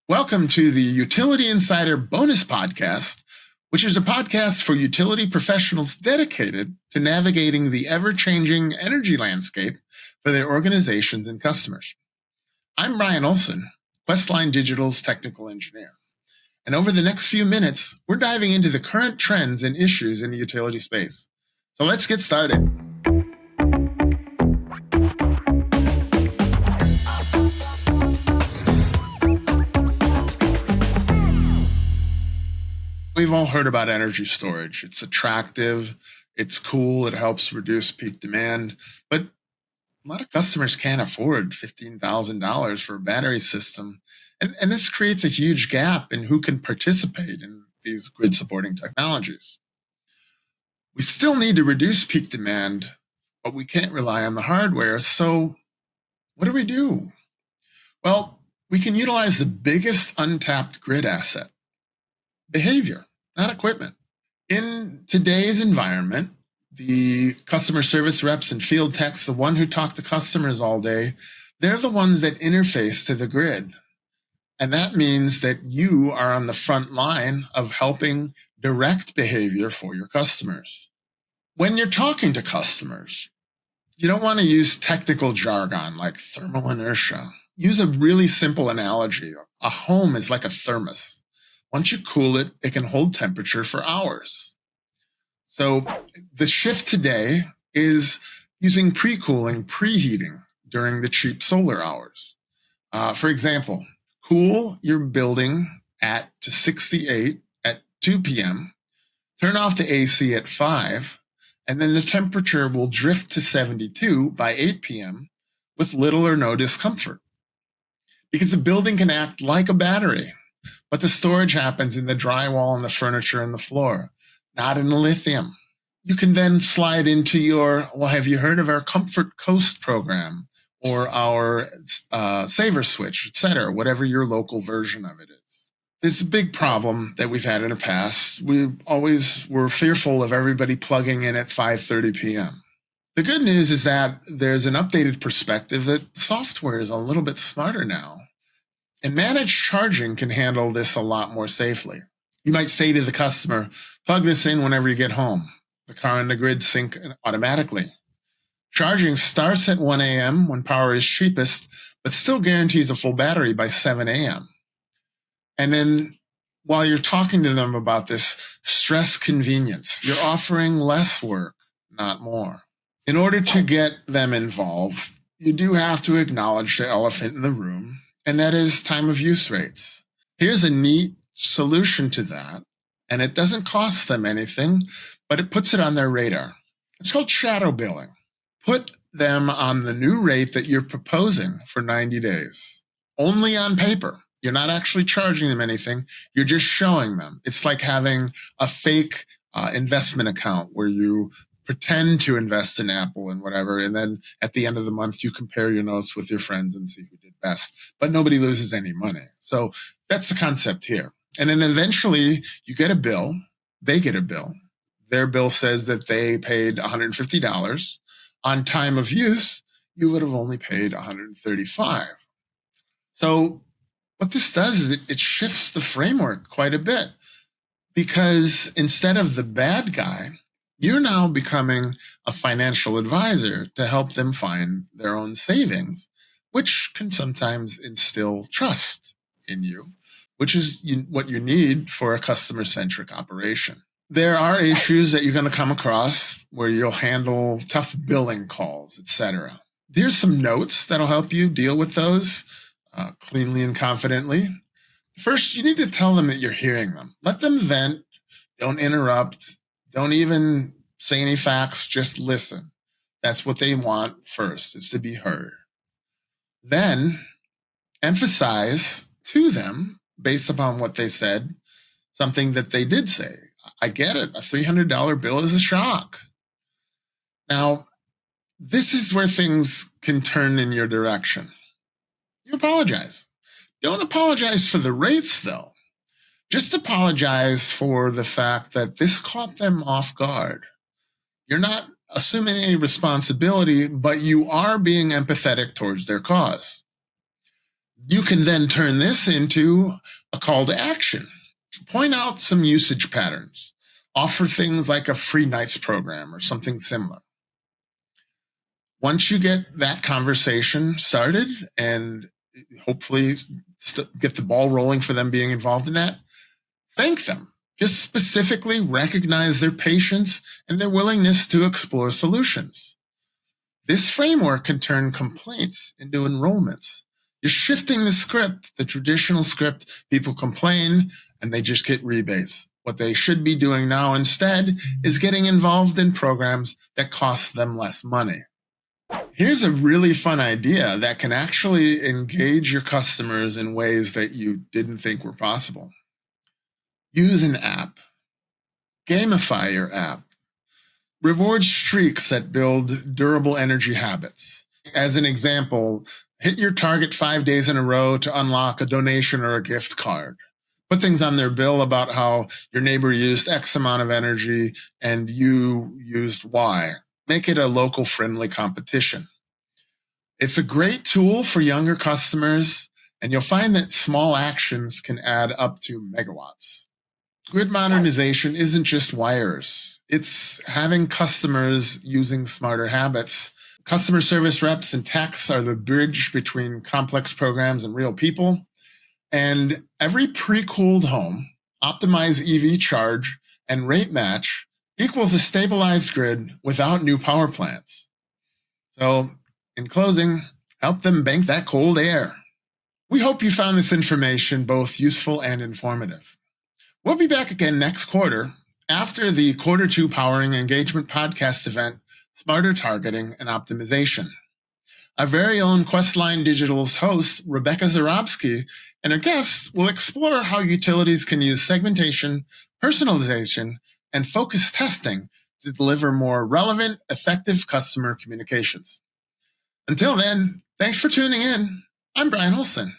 Welcome to the Utility Insider Bonus Podcast, which is a podcast for utility professionals dedicated to navigating the ever-changing energy landscape for their organizations and customers. I'm Brian Olsen, Questline Digital's technical engineer. And over the next few minutes, we're diving into the current trends and issues in the utility space. So let's get started. We've all heard about energy storage. It's attractive, it's cool, it helps reduce peak demand, but a lot of customers can't afford $15,000 for a battery system. And this creates a huge gap in who can participate in these grid supporting technologies. We still need to reduce peak demand, but we can't rely on the hardware. So what do? Well, we can utilize the biggest untapped grid asset, behavior, not equipment. In today's environment, the customer service reps and field techs, the one who talk to customers all day, they're the ones that interface to the grid. And that means that you are on the front line of helping direct behavior for your customers. When you're talking to customers, you don't want to use technical jargon like thermal inertia. Use a really simple analogy. A home is like a thermos. Once you cool it, it can hold temperature for hours. So the shift today is using pre-cooling, preheating during the cheap solar hours. For example, cool your building to 68 at 2 p.m., turn off the AC at 5, and then the temperature will drift to 72 by 8 p.m. with little or no discomfort. Because the building can act like a battery, but the storage happens in the drywall and the furniture and the floor, not in the lithium. You can then slide into have you heard of our Comfort Coast program or our Saver Switch, etc., whatever your local version of it is. There's a big problem that we've had in the past. We always were fearful of everybody plugging in at 5:30 p.m. The good news is that there's an updated perspective that software is a little bit smarter now. And managed charging can handle this a lot more safely. You might say to the customer, plug this in whenever you get home. The car and the grid sync automatically. Charging starts at 1 a.m. when power is cheapest, but still guarantees a full battery by 7 a.m. And then while you're talking to them about this, stress convenience. You're offering less work, not more. In order to get them involved, you do have to acknowledge the elephant in the room, and that is time of use rates. Here's a neat solution to that, and it doesn't cost them anything, but it puts it on their radar. It's called shadow billing. Put them on the new rate that you're proposing for 90 days, only on paper. You're not actually charging them anything. You're just showing them. It's like having a fake investment account where you pretend to invest in Apple and whatever, and then at the end of the month, you compare your notes with your friends and see who did best. But nobody loses any money. So that's the concept here. And then eventually you get a bill. They get a bill. Their bill says that they paid $150. On time of use, you would have only paid $135. So what this does is it shifts the framework quite a bit, because instead of the bad guy, you're now becoming a financial advisor to help them find their own savings, which can sometimes instill trust in you, which is what you need for a customer-centric operation. There are issues that you're going to come across where you'll handle tough billing calls, etc. There's some notes that'll help you deal with those cleanly and confidently. First, you need to tell them that you're hearing them. Let them vent. Don't interrupt. Don't even say any facts, just listen. That's what they want first, is to be heard. Then emphasize to them, based upon what they said, something that they did say. I get it. A $300 bill is a shock. Now, this is where things can turn in your direction. You apologize. Don't apologize for the rates, though. Just apologize for the fact that this caught them off guard. You're not assuming any responsibility, but you are being empathetic towards their cause. You can then turn this into a call to action. Point out some usage patterns. Offer things like a free nights program or something similar. Once you get that conversation started and hopefully get the ball rolling for them being involved in that, thank them. Just specifically recognize their patience and their willingness to explore solutions. This framework can turn complaints into enrollments. You're shifting the script, the traditional script. People complain and they just get rebates. What they should be doing now instead is getting involved in programs that cost them less money. Here's a really fun idea that can actually engage your customers in ways that you didn't think were possible. Use an app. Gamify your app. Reward streaks that build durable energy habits. As an example, hit your target 5 days in a row to unlock a donation or a gift card. Put things on their bill about how your neighbor used X amount of energy and you used Y. Make it a local friendly competition. It's a great tool for younger customers, and you'll find that small actions can add up to megawatts. Grid modernization isn't just wires. It's having customers using smarter habits. Customer service reps and techs are the bridge between complex programs and real people. And every pre-cooled home, optimized EV charge, and rate match equals a stabilized grid without new power plants. So, in closing, help them bank that cold air. We hope you found this information both useful and informative. We'll be back again next quarter after the Q2 Powering Engagement podcast event, Smarter Targeting and Optimization. Our very own Questline Digital's host, Rebecca Zarobsky, and her guests will explore how utilities can use segmentation, personalization, and focused testing to deliver more relevant, effective customer communications. Until then, thanks for tuning in. I'm Brian Olsen.